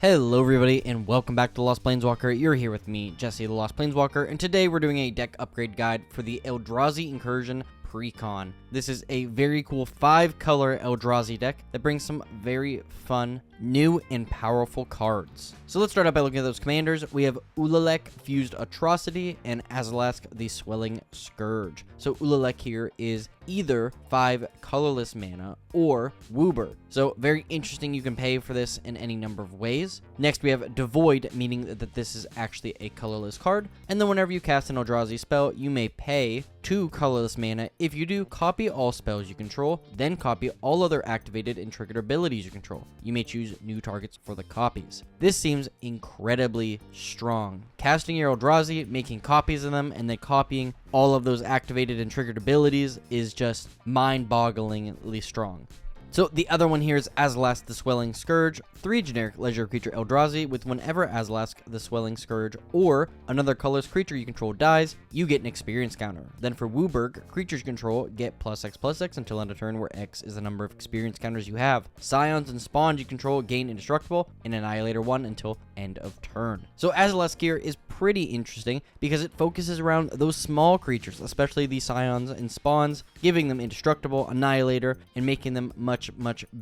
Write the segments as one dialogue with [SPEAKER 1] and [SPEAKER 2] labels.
[SPEAKER 1] Hello everybody and welcome back to The Lost Planeswalker. You're here with me, Jesse the Lost Planeswalker, and today we're doing a deck upgrade guide for the Eldrazi Incursion Precon. This is a very cool 5-color Eldrazi deck that brings some very fun, new, and powerful cards. So let's start out by looking at those commanders. We have Ulalek, Fused Atrocity, and Azalask, the Swelling Scourge. So Ulalek here is either 5 colorless mana or Wooburg. So very interesting, you can pay for this in any number of ways. Next we have Devoid, meaning that this is actually a colorless card. And then whenever you cast an Eldrazi spell, you may pay 2 colorless mana. If you do, copy all spells you control, then copy all other activated and triggered abilities you control. You may choose new targets for the copies. This seems incredibly strong. Casting your Eldrazi, making copies of them, and then copying all of those activated and triggered abilities is just mind-bogglingly strong. So the other one here is Azalask the Swelling Scourge, 3 generic legendary creature Eldrazi with whenever Azalask the Swelling Scourge or another colorless creature you control dies, you get an experience counter. Then for Wooburg, creatures you control get +X/+X until end of turn, where X is the number of experience counters you have. Scions and Spawns you control gain Indestructible and Annihilator 1 until end of turn. So Azalask here is pretty interesting because it focuses around those small creatures, especially the Scions and Spawns, giving them Indestructible, Annihilator, and making them much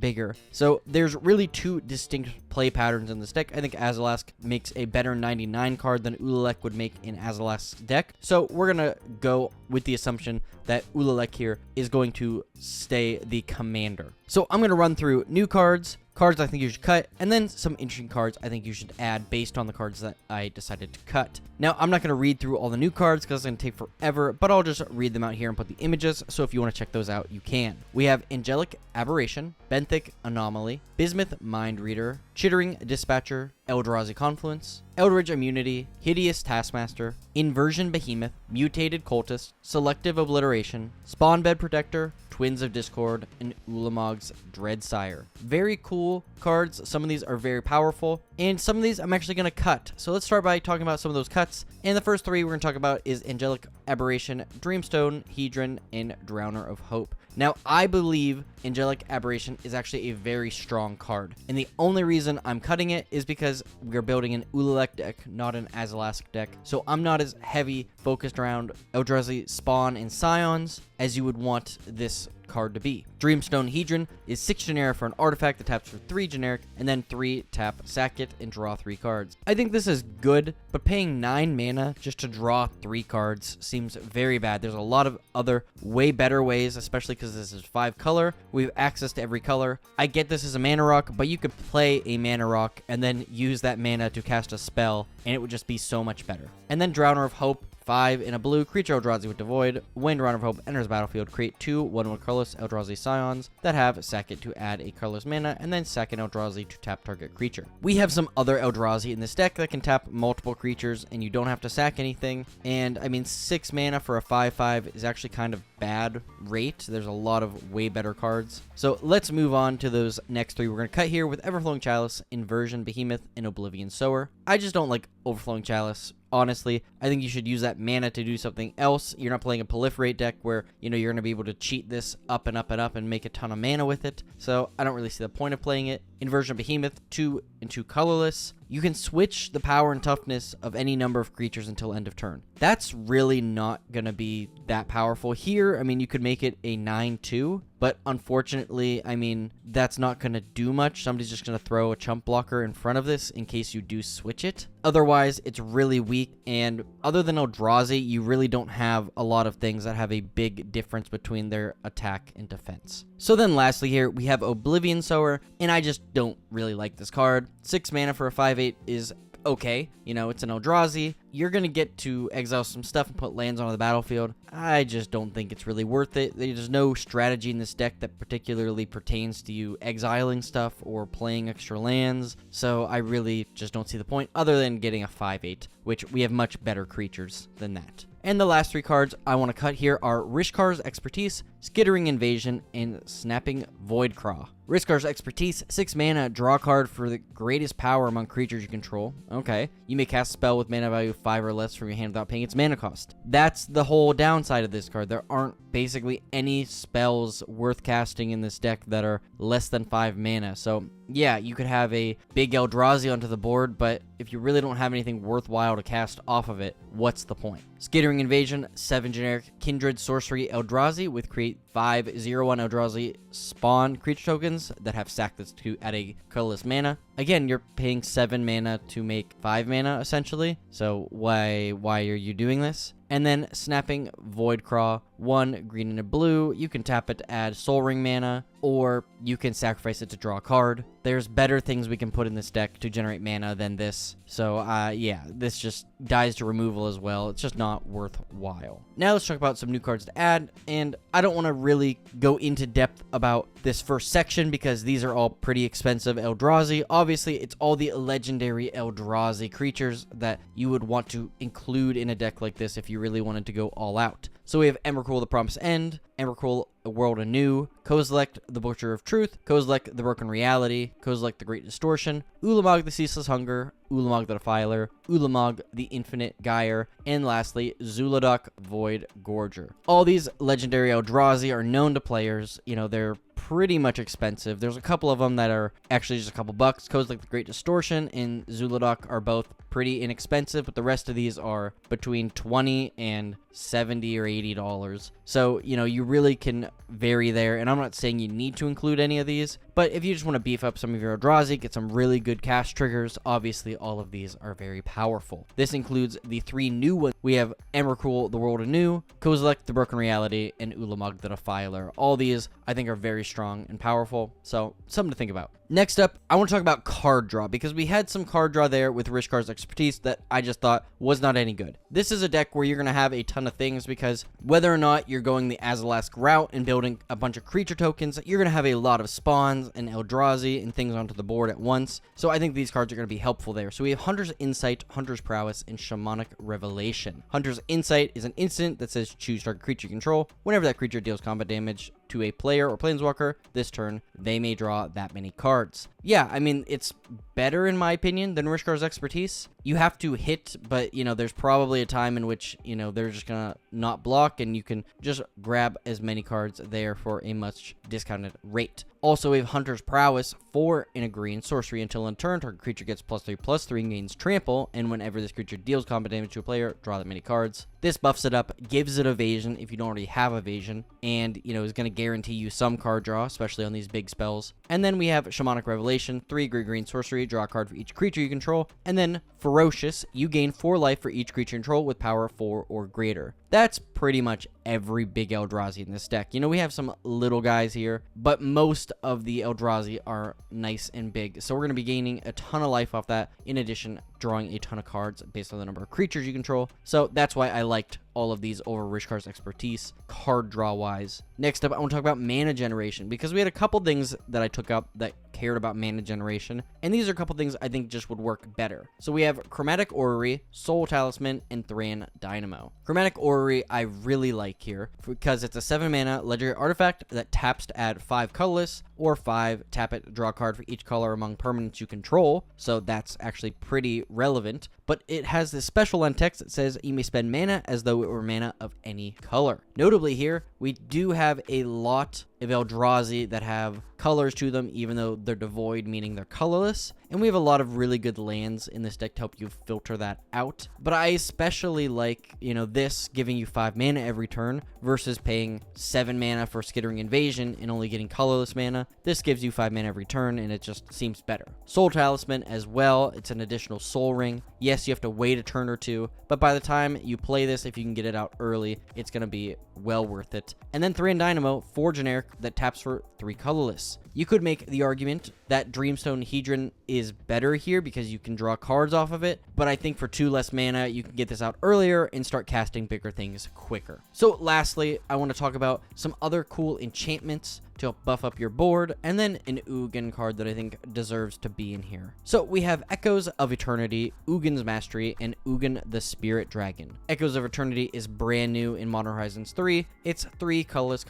[SPEAKER 1] bigger. So there's really 2 distinct play patterns in this deck. I think Azalask makes a better 99 card than Ulalek would make in Azalask's deck. So we're gonna go with the assumption that Ulalek here is going to stay the commander. So I'm gonna run through new cards I think you should cut, and then some interesting cards I think you should add based on the cards that I decided to cut. Now, I'm not going to read through all the new cards because it's going to take forever, but I'll just read them out here and put the images, so if you want to check those out, you can. We have Angelic Aberration, Benthic Anomaly, Bismuth Mind Reader, Chittering Dispatcher, Eldrazi Confluence, Eldritch Immunity, Hideous Taskmaster, Inversion Behemoth, Mutated Cultist, Selective Obliteration, Spawnbed Protector, Twins of Discord, and Ulamog's Dreadsire. Very cool cards. Some of these are very powerful, and some of these I'm actually going to cut. So let's start by talking about some of those cuts. And the first 3 we're going to talk about is Angelic Aberration, Dreamstone, Hedron, and Drowner of Hope. Now, I believe Angelic Aberration is actually a very strong card, and the only reason I'm cutting it is because we're building an Ulalek deck, not an Azalask deck, so I'm not as heavy focused around Eldrazi, Spawn, and Scions as you would want this card to be. Dreamstone Hedron is 6 generic for an artifact that taps for 3 generic, and then 3 tap, sack it, and draw 3 cards. I think this is good, but paying 9 mana just to draw 3 cards seems very bad. There's a lot of other way better ways, especially because this is 5 color. We have access to every color. I get this as a mana rock, but you could play a mana rock and then use that mana to cast a spell, and it would just be so much better. And then Drowner of Hope, 5 in a blue, creature Eldrazi with Devoid. When Drowner of Hope enters the battlefield, create 2 1/1 colorless Eldrazi Scions that have sack it to add a colorless mana, and then sack an Eldrazi to tap target creature. We have some other Eldrazi in this deck that can tap multiple creatures, and you don't have to sack anything. And I mean, 6 mana for a 5/5 is actually kind of bad rate. There's a lot of way better cards. So let's move on to those next 3. We're going to cut here with Everflowing Chalice, Inversion Behemoth, and Oblivion Sower. I just don't like Overflowing Chalice. Honestly, I think you should use that mana to do something else. You're not playing a proliferate deck where, you're going to be able to cheat this up and up and up and make a ton of mana with it. So I don't really see the point of playing it. Inversion Behemoth, 2 and 2 colorless. You can switch the power and toughness of any number of creatures until end of turn. That's really not going to be that powerful here. I mean, you could make it a 9/2, but unfortunately, I mean, that's not going to do much. Somebody's just going to throw a chump blocker in front of this in case you do switch it. Otherwise, it's really weak, and other than Eldrazi, you really don't have a lot of things that have a big difference between their attack and defense. So then lastly here, we have Oblivion Sower, and I just don't really like this card. 6 mana for a 5/8 is okay. It's an Eldrazi. You're going to get to exile some stuff and put lands onto the battlefield. I just don't think it's really worth it. There's no strategy in this deck that particularly pertains to you exiling stuff or playing extra lands, so I really just don't see the point other than getting a 5/8, which we have much better creatures than that. And the last 3 cards I want to cut here are Rishkar's Expertise, Skittering Invasion, and Snapping Voidcraw. Rishkar's Expertise, 6 mana, draw a card for the greatest power among creatures you control. Okay. You may cast a spell with mana value 5 or less from your hand without paying its mana cost. That's the whole downside of this card. There aren't basically any spells worth casting in this deck that are less than 5 mana. So, yeah, you could have a big Eldrazi onto the board, but if you really don't have anything worthwhile to cast off of it, what's the point? Skittering Invasion, 7 generic Kindred Sorcery Eldrazi with create 5/0/1 Eldrazi spawn creature tokens that have sacked this to add a colorless mana. Again, you're paying 7 mana to make 5 mana, essentially. So why are you doing this? And then Snapping Voidcraw, 1 green and a blue. You can tap it to add Soul Ring mana, or you can sacrifice it to draw a card. There's better things we can put in this deck to generate mana than this. So, yeah, this just dies to removal as well. It's just not worthwhile. Now let's talk about some new cards to add, and I don't want to really go into depth about this first section because these are all pretty expensive Eldrazi. Obviously, it's all the legendary Eldrazi creatures that you would want to include in a deck like this if you really wanted to go all out. So we have Emrakul the Promised End, Emrakul A World Anew, Kozilek the Butcher of Truth, Kozilek the Broken Reality, Kozilek the Great Distortion, Ulamog the Ceaseless Hunger, Ulamog the Defiler, Ulamog the Infinite Gyre, and lastly, Zuladok Void Gorger. All these legendary Eldrazi are known to players. You know, they're pretty much expensive. There's a couple of them that are actually just a couple bucks. Kozilek the Great Distortion and Zuladok are both pretty inexpensive, but the rest of these are between $20 and $70 or $80. So, you know, you really can vary there, and I'm not saying you need to include any of these, but if you just want to beef up some of your Eldrazi, get some really good cast triggers, obviously all of these are very powerful. This includes the 3 new ones. We have Emrakul the World Anew, Kozilek the Broken Reality, and Ulamog the Defiler. All these, I think, are very strong and powerful, so something to think about. Next up, I want to talk about card draw, because we had some card draw there with Rishkar's Expertise that I just thought was not any good. This is a deck where you're going to have a ton of things, because whether or not you're going the Azalask route and building a bunch of creature tokens, you're going to have a lot of spawns and Eldrazi and things onto the board at once. So I think these cards are going to be helpful there. So we have Hunter's Insight, Hunter's Prowess, and Shamanic Revelation. Hunter's Insight is an instant that says choose target creature you control. Whenever that creature deals combat damage to a player or planeswalker this turn, they may draw that many cards. Yeah, I mean, it's better in my opinion than Rishkar's Expertise. You have to hit, but, you know, there's probably a time in which, you know, they're just gonna not block, and you can just grab as many cards there for a much discounted rate. Also, we have Hunter's Prowess, 4 in a green sorcery. Until end turn, target creature gets +3/+3 and gains trample, and whenever this creature deals combat damage to a player, draw that many cards. This buffs it up, gives it evasion if you don't already have evasion, and, you know, is going to guarantee you some card draw, especially on these big spells. And then we have Shamanic Revelation, 3 green sorcery, draw a card for each creature you control, and then Ferocious, you gain 4 life for each creature you control with power 4 or greater. That's pretty much every big Eldrazi in this deck. You know, we have some little guys here, but most of the Eldrazi are nice and big. So we're going to be gaining a ton of life off that, in addition, drawing a ton of cards based on the number of creatures you control. So that's why I liked all of these over Rishkar's Expertise, card draw wise. Next up, I want to talk about mana generation, because we had a couple things that I took up that cared about mana generation, and these are a couple things I think just would work better. So we have Chromatic Orrery, Soul Talisman, and Thran Dynamo. Chromatic Orrery I really like here, because it's a 7 mana legendary artifact that taps to add 5 colorless, or 5 tap it, draw a card for each color among permanents you control, so that's actually pretty relevant. But it has this special end text that says you may spend mana as though it were mana of any color. Notably here, we do have a lot of Eldrazi that have colors to them, even though they're devoid, meaning they're colorless. And we have a lot of really good lands in this deck to help you filter that out. But I especially like, you know, this giving you 5 mana every turn versus paying 7 mana for Skittering Invasion and only getting colorless mana. This gives you 5 mana every turn, and it just seems better. Soul Talisman as well. It's an additional soul ring. Yes, you have to wait a turn or two, but by the time you play this, if you can get it out early, it's going to be well worth it. And then Thran Dynamo, 4 generic that taps for 3 colorless. You could make the argument that Dreamstone Hedron is better here because you can draw cards off of it, but I think for 2 less mana, you can get this out earlier and start casting bigger things quicker. So lastly, I want to talk about some other cool enchantments to help buff up your board, and then an Ugin card that I think deserves to be in here. So we have Echoes of Eternity, Ugin's Mastery, and Ugin the Spirit Dragon. Echoes of Eternity is brand new in Modern Horizons 3. It's 3 colorless,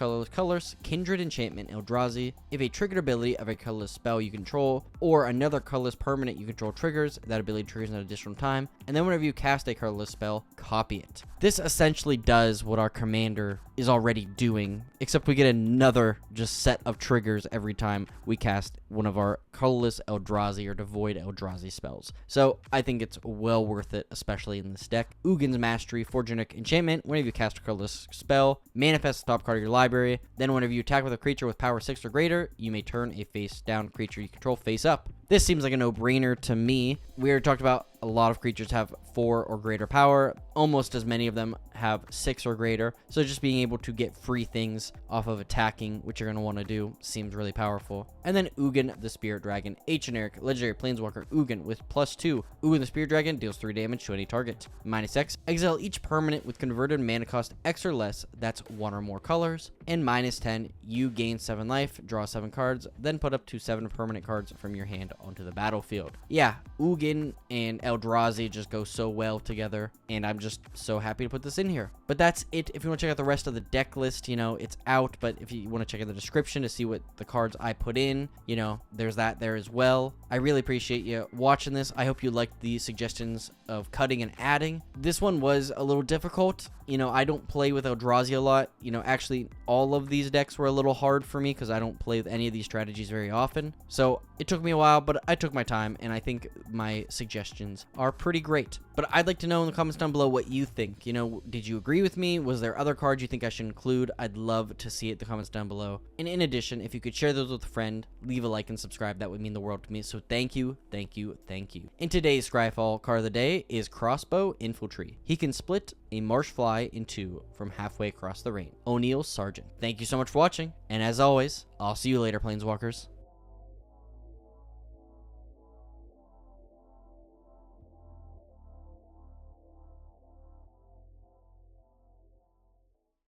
[SPEAKER 1] Kindred Enchantment Eldrazi. If a triggered ability of a colorless spell you control, or another colorless permanent you control triggers, that ability triggers an additional time, and then whenever you cast a colorless spell, copy it. This essentially does what our commander is already doing, except we get another just set of triggers every time we cast one of our colorless Eldrazi or devoid Eldrazi spells. So I think it's well worth it, especially in this deck. Ugin's Mastery, 4 generic enchantment. Whenever you cast a colorless spell, manifest the top card of your library. Then whenever you attack with a creature with power 6 or greater, you may turn a face down creature you control face up. This seems like a no-brainer to me. We already talked about a lot of creatures have 4 or greater power. Almost as many of them have 6 or greater. So just being able to get free things off of attacking, which you're going to want to do, seems really powerful. And then Ugin the Spirit Dragon, 8 generic legendary planeswalker Ugin with +2. Ugin the Spirit Dragon deals 3 damage to any target. -X, exile each permanent with converted mana cost X or less, that's 1 or more colors. And -10, you gain 7 life, draw 7 cards, then put up to 7 permanent cards from your hand onto the battlefield. Yeah, Ugin and Eldrazi just go so well together, and I'm just so happy to put this in here. But that's it. If you want to check out the rest of the deck list, you know, it's out, but if you want to check out the description to see what the cards I put in, you know, there's that there as well. I really appreciate you watching this. I hope you liked the suggestions of cutting and adding. This one was a little difficult. You know, I don't play with Eldrazi a lot. You know, actually, all of these decks were a little hard for me because I don't play with any of these strategies very often. So it took me a while, but I took my time, and I think my suggestions are pretty great. But I'd like to know in the comments down below what you think. You know, did you agree with me? Was there other cards you think I should include? I'd love to see it in the comments down below. And in addition, if you could share those with a friend, leave a like and subscribe. That would mean the world to me. So thank you, thank you, thank you. And today's Scryfall card of the day is Crossbow Infantry. He can split a marsh fly in 2 from halfway across the range. O'Neill Sargent. Thank you so much for watching, and as always, I'll see you later, Planeswalkers.